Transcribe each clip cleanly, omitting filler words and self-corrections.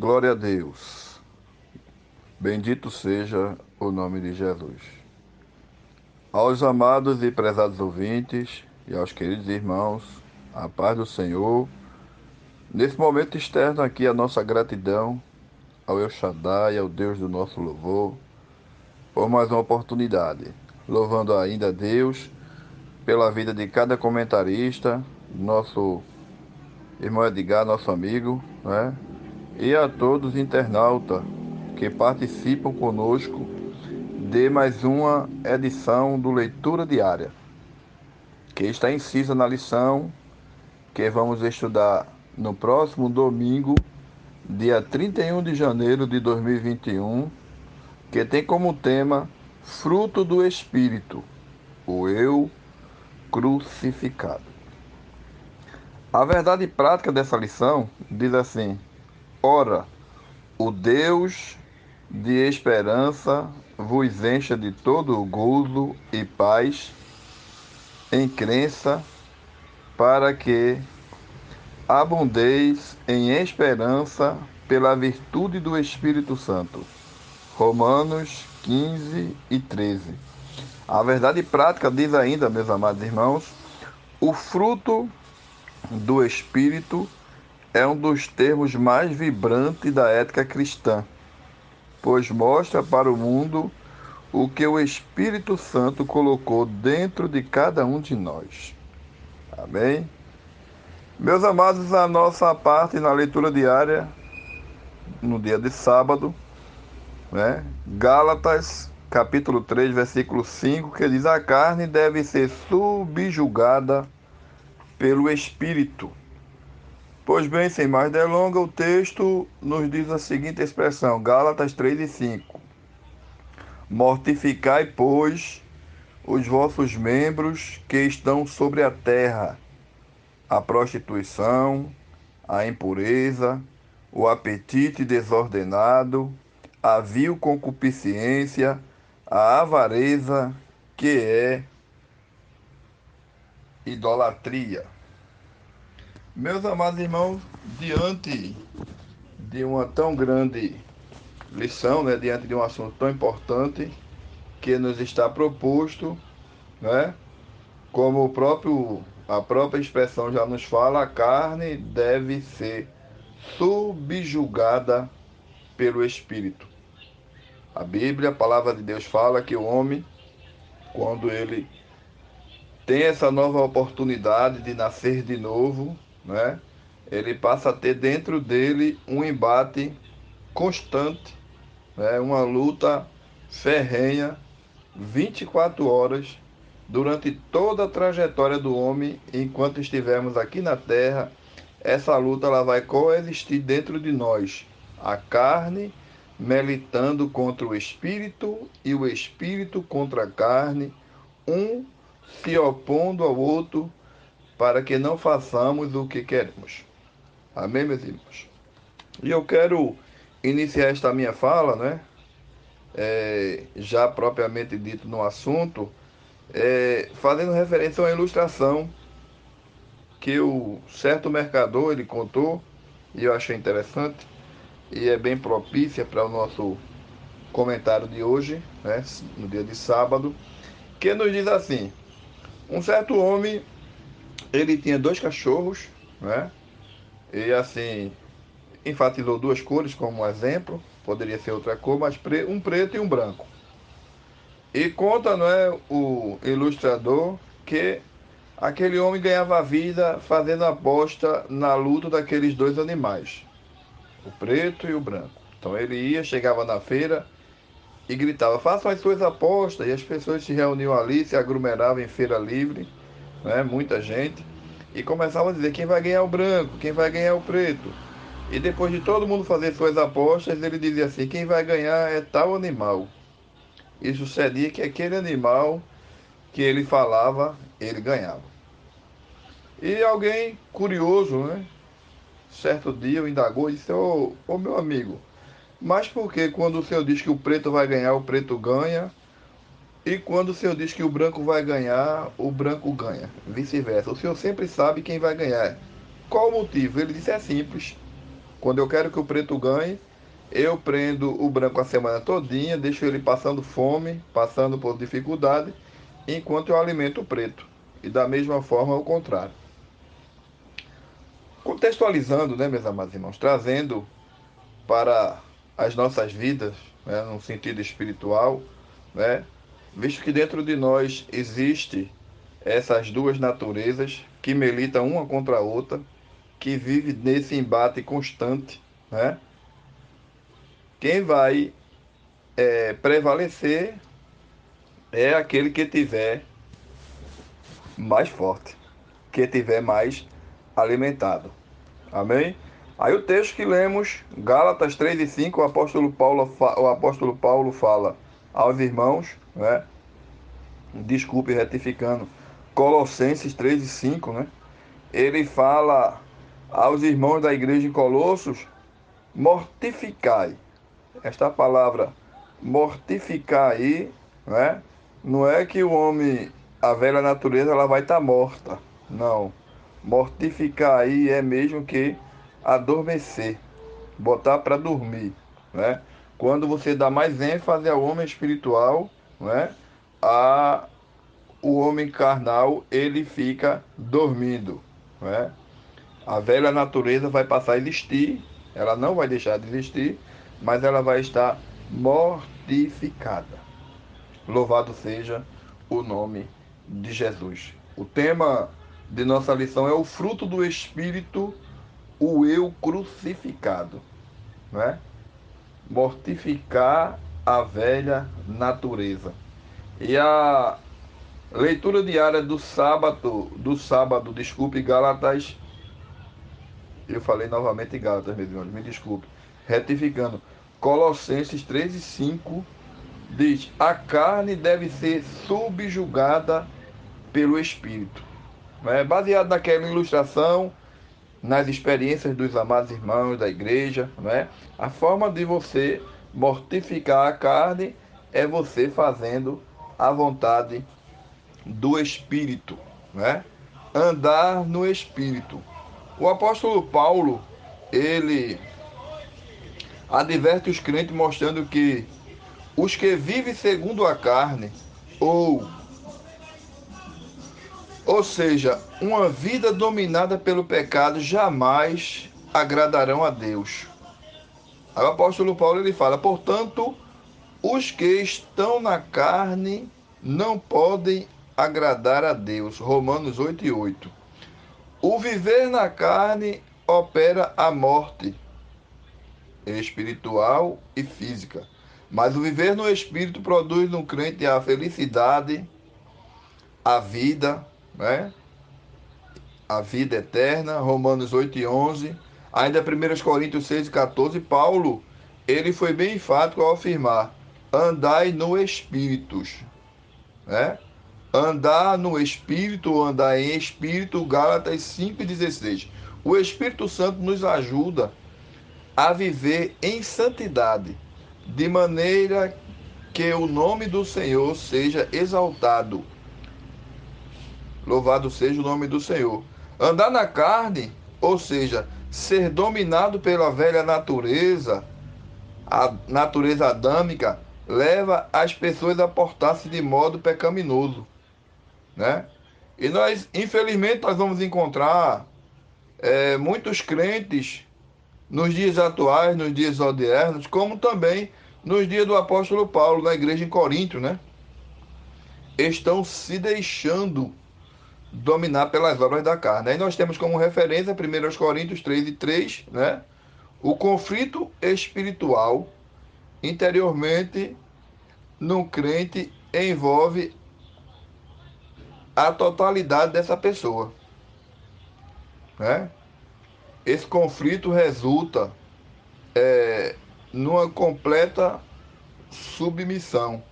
Glória a Deus. Bendito seja o nome de Jesus. Aos amados e prezados ouvintes e aos queridos irmãos, a paz do Senhor. Nesse momento externo aqui a nossa gratidão ao El Shaddai, ao Deus do nosso louvor, por mais uma oportunidade. Louvando ainda a Deus pela vida de cada comentarista, nosso irmão Edgar, nosso amigo, né? E a todos os internautas que participam conosco de mais uma edição do Leitura Diária, que está incisa na lição que vamos estudar no próximo domingo, dia 31 de janeiro de 2021, que tem como tema Fruto do Espírito, o Eu crucificado. A verdade prática dessa lição diz assim: ora, o Deus de esperança vos encha de todo o gozo e paz em crença, para que abundeis em esperança pela virtude do Espírito Santo. Romanos 15 e 13. A verdade prática diz ainda, meus amados irmãos, o fruto do Espírito é um dos termos mais vibrantes da ética cristã, pois mostra para o mundo o que o Espírito Santo colocou dentro de cada um de nós. Amém? Meus amados, a nossa parte na leitura diária, no dia de sábado, né? Gálatas, capítulo 3, versículo 5, que diz: a carne deve ser subjugada pelo Espírito. Pois bem, sem mais delongas, o texto nos diz a seguinte expressão, Gálatas 3 e 5. Mortificai, pois, os vossos membros que estão sobre a terra, a prostituição, a impureza, o apetite desordenado, a vil concupiscência, a avareza, que é idolatria. Meus amados irmãos, diante de uma tão grande lição, né, diante de um assunto tão importante que nos está proposto, né, como a própria expressão já nos fala, a carne deve ser subjugada pelo Espírito. A Bíblia, a palavra de Deus fala que o homem, quando ele tem essa nova oportunidade de nascer de novo, né, ele passa a ter dentro dele um embate constante, né, uma luta ferrenha, 24 horas, durante toda a trajetória do homem, enquanto estivermos aqui na terra. Essa luta ela vai coexistir dentro de nós. A carne militando contra o espírito e o espírito contra a carne, um se opondo ao outro para que não façamos o que queremos. Amém, meus irmãos? E eu quero iniciar esta minha fala, né? Já propriamente dito no assunto, fazendo referência a uma ilustração que o certo mercador ele contou e eu achei interessante e é bem propícia para o nosso comentário de hoje, né, no dia de sábado, que nos diz assim: um certo homem ele tinha dois cachorros, né, e assim enfatizou duas cores como exemplo, poderia ser outra cor, mas um preto e um branco. E conta, não é, o ilustrador que aquele homem ganhava vida fazendo aposta na luta daqueles dois animais, o preto e o branco. Então ele ia, chegava na feira e gritava: façam as suas apostas. E as pessoas se reuniam ali, se aglomeravam em feira livre, né? Muita gente, e começavam a dizer quem vai ganhar o branco, quem vai ganhar o preto. E depois de todo mundo fazer suas apostas, ele dizia assim: quem vai ganhar é tal animal. E sucedia que aquele animal que ele falava, ele ganhava. E alguém curioso, né? Certo dia eu indagou e disse: ô meu amigo, mas por que quando o senhor diz que o preto vai ganhar, o preto ganha? E quando o senhor diz que o branco vai ganhar, o branco ganha? Vice-versa. O senhor sempre sabe quem vai ganhar. Qual o motivo? Ele disse: é simples. Quando eu quero que o preto ganhe, eu prendo o branco a semana todinha, deixo ele passando fome, passando por dificuldade, enquanto eu alimento o preto. E da mesma forma o contrário. Contextualizando, né, meus amados irmãos, trazendo para as nossas vidas, né, no sentido espiritual, né, visto que dentro de nós existe essas duas naturezas que militam uma contra a outra, que vive nesse embate constante, né? Quem vai prevalecer é aquele que tiver mais forte, que tiver mais alimentado. Amém? Aí o texto que lemos, Gálatas 3:5, o apóstolo Paulo fala aos irmãos, né? Desculpe, retificando, Colossenses 3:5, né? Ele fala aos irmãos da igreja em Colossos, mortificai. Esta palavra mortificar aí, né? Não é que o homem, a velha natureza, ela vai estar morta. Não. Mortificar aí é mesmo que adormecer, botar para dormir, né? Quando você dá mais ênfase ao homem espiritual, né? A o homem carnal, ele fica dormindo, né? A velha natureza vai passar a existir, ela não vai deixar de existir, mas ela vai estar mortificada. Louvado seja o nome de Jesus. O tema de nossa lição é o fruto do Espírito, o eu crucificado, né? Mortificar a velha natureza. E a leitura diária do sábado, desculpe, Gálatas, eu falei novamente Gálatas, meus irmãos, me desculpe. Retificando, Colossenses 3:5 diz: a carne deve ser subjugada pelo Espírito. É baseado naquela ilustração, nas experiências dos amados irmãos da igreja, não é? A forma de você mortificar a carne é você fazendo a vontade do Espírito, né? Andar no Espírito. O apóstolo Paulo, ele adverte os crentes mostrando que os que vivem segundo a carne, ou, ou seja, uma vida dominada pelo pecado, jamais agradarão a Deus. Aí o apóstolo Paulo ele fala, portanto, os que estão na carne não podem agradar a Deus. Romanos 8:8. O viver na carne opera a morte espiritual e física. Mas o viver no espírito produz no crente a felicidade, a vida, né? A vida eterna. Romanos 8:11. Ainda 1 Coríntios 6:14, Paulo, ele foi bem enfático ao afirmar: andai no espírito, né? Andar no Espírito, andar em Espírito, Gálatas 5:16. O Espírito Santo nos ajuda a viver em santidade, de maneira que o nome do Senhor seja exaltado. Louvado seja o nome do Senhor. Andar na carne, ou seja, ser dominado pela velha natureza, a natureza adâmica, leva as pessoas a portar-se de modo pecaminoso, né? E nós, infelizmente, nós vamos encontrar muitos crentes nos dias atuais, nos dias odiernos, como também nos dias do apóstolo Paulo, na igreja em Corinto, né? Estão se deixando dominar pelas obras da carne. Aí nós temos como referência 1 Coríntios 3:3, né? O conflito espiritual interiormente no crente envolve a totalidade dessa pessoa, né? Esse conflito resulta numa completa submissão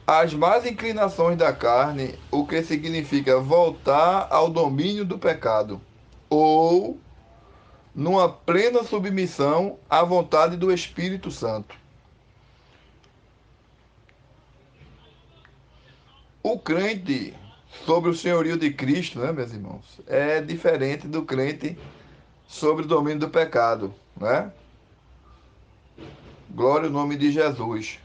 às más inclinações da carne, o que significa voltar ao domínio do pecado, ou numa plena submissão à vontade do Espírito Santo. O crente sobre o senhorio de Cristo, né, meus irmãos, é diferente do crente sobre o domínio do pecado, né? Glória ao nome de Jesus.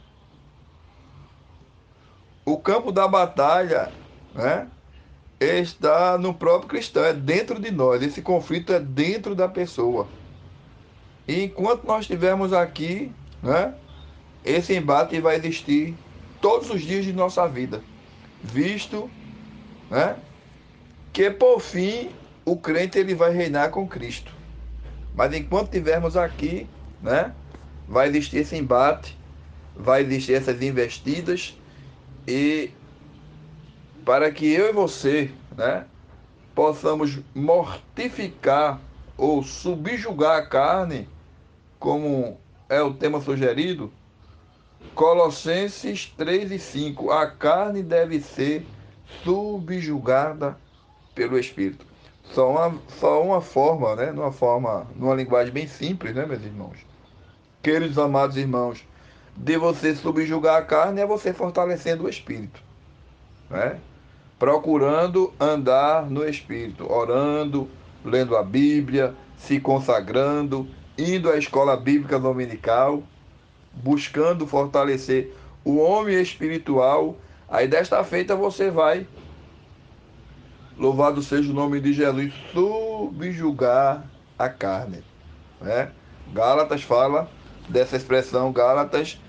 O campo da batalha, né, está no próprio cristão, é dentro de nós. Esse conflito é dentro da pessoa. E enquanto nós estivermos aqui, né, esse embate vai existir todos os dias de nossa vida, visto, né, que por fim o crente ele vai reinar com Cristo. Mas enquanto estivermos aqui, né, vai existir esse embate, vai existir essas investidas e para que eu e você, né, possamos mortificar ou subjugar a carne, como é o tema sugerido, Colossenses 3:5. A carne deve ser subjugada pelo Espírito. Só uma forma, né? Numa linguagem bem simples, né, meus irmãos? Queridos amados irmãos, de você subjugar a carne é você fortalecendo o Espírito, né? Procurando andar no Espírito, orando, lendo a Bíblia, se consagrando, indo à escola bíblica dominical, buscando fortalecer o homem espiritual. Aí desta feita você vai, louvado seja o nome de Jesus, subjugar a carne, né? Gálatas fala dessa expressão, Gálatas,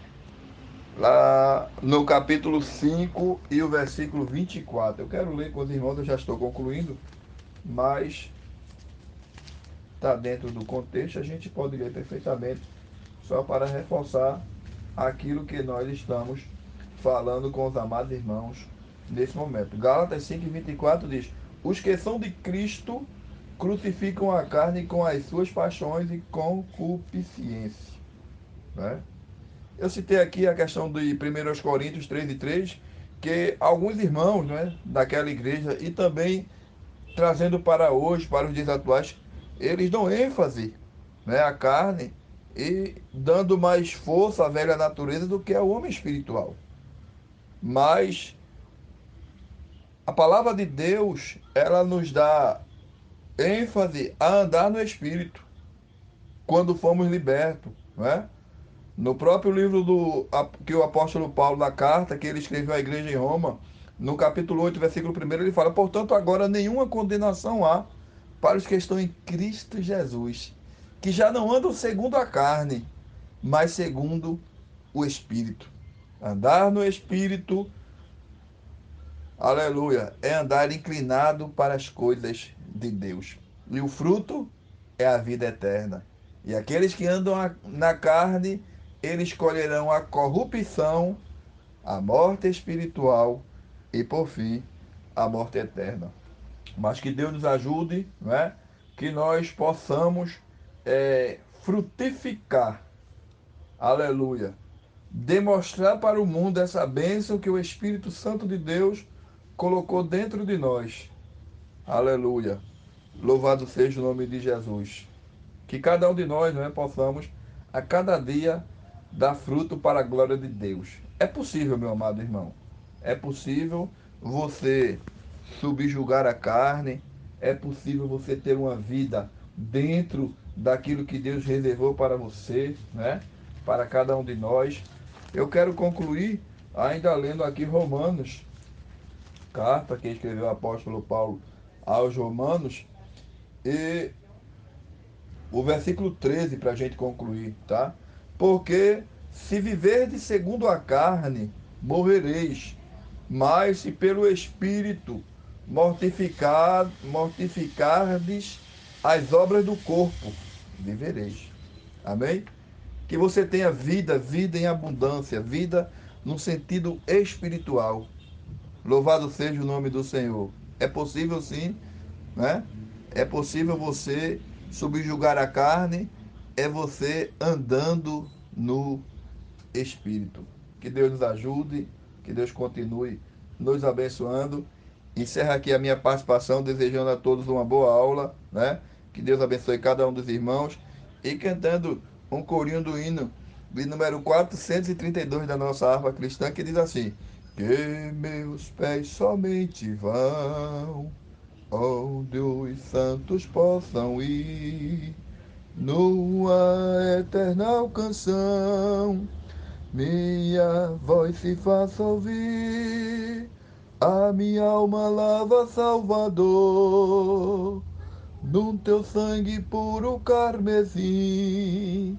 lá no capítulo 5 e o versículo 24. Eu quero ler com os irmãos, eu já estou concluindo, mas está dentro do contexto, a gente pode ler perfeitamente, só para reforçar aquilo que nós estamos falando com os amados irmãos nesse momento. Gálatas 5:24 diz: Os que são de Cristo crucificam a carne com as suas paixões e concupiscência. Né? Eu citei aqui a questão de 1 Coríntios 3:3, que alguns irmãos, né, daquela igreja e também trazendo para hoje, para os dias atuais, eles dão ênfase, né, à carne e dando mais força à velha natureza do que ao homem espiritual. Mas a palavra de Deus, ela nos dá ênfase a andar no espírito quando fomos libertos, né? No próprio livro que o apóstolo Paulo, na carta que ele escreveu à igreja em Roma, no capítulo 8, versículo 1, ele fala: Portanto, agora nenhuma condenação há para os que estão em Cristo Jesus, que já não andam segundo a carne, mas segundo o Espírito. Andar no Espírito, aleluia, é andar inclinado para as coisas de Deus. E o fruto é a vida eterna. E aqueles que andam na carne, eles colherão a corrupção, a morte espiritual e, por fim, a morte eterna. Mas que Deus nos ajude, não é? Que nós possamos frutificar, aleluia, demonstrar para o mundo essa bênção que o Espírito Santo de Deus colocou dentro de nós, aleluia. Louvado seja o nome de Jesus. Que cada um de nós, não é, possamos a cada dia dar fruto para a glória de Deus. É possível, meu amado irmão. É possível você subjugar a carne, é possível você ter uma vida dentro daquilo que Deus reservou para você, né? Para cada um de nós. Eu quero concluir ainda lendo aqui Romanos, carta que escreveu o apóstolo Paulo aos Romanos, e o versículo 13 para a gente concluir, tá? Porque se viverdes segundo a carne, morrereis, mas se pelo Espírito mortificardes as obras do corpo, vivereis. Amém? Que você tenha vida, vida em abundância, vida no sentido espiritual. Louvado seja o nome do Senhor. É possível sim, né? É possível você subjugar a carne, é você andando no Espírito. Que Deus nos ajude, que Deus continue nos abençoando. Encerro aqui a minha participação, desejando a todos uma boa aula, né? Que Deus abençoe cada um dos irmãos e cantando um corinho do hino de número 432 da nossa harpa cristã, que diz assim: Que meus pés somente vão onde os santos possam ir, numa eterna canção, minha voz se faça ouvir, a minha alma lava, Salvador, num teu sangue puro carmesim.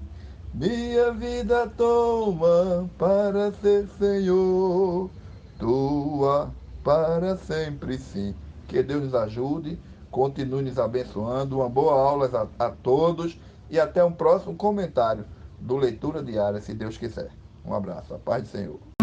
Minha vida toma para ser Senhor, tua para sempre sim. Que Deus nos ajude, continue nos abençoando. Uma boa aula a todos e até um próximo comentário do Leitura Diária, se Deus quiser. Um abraço, a paz do Senhor.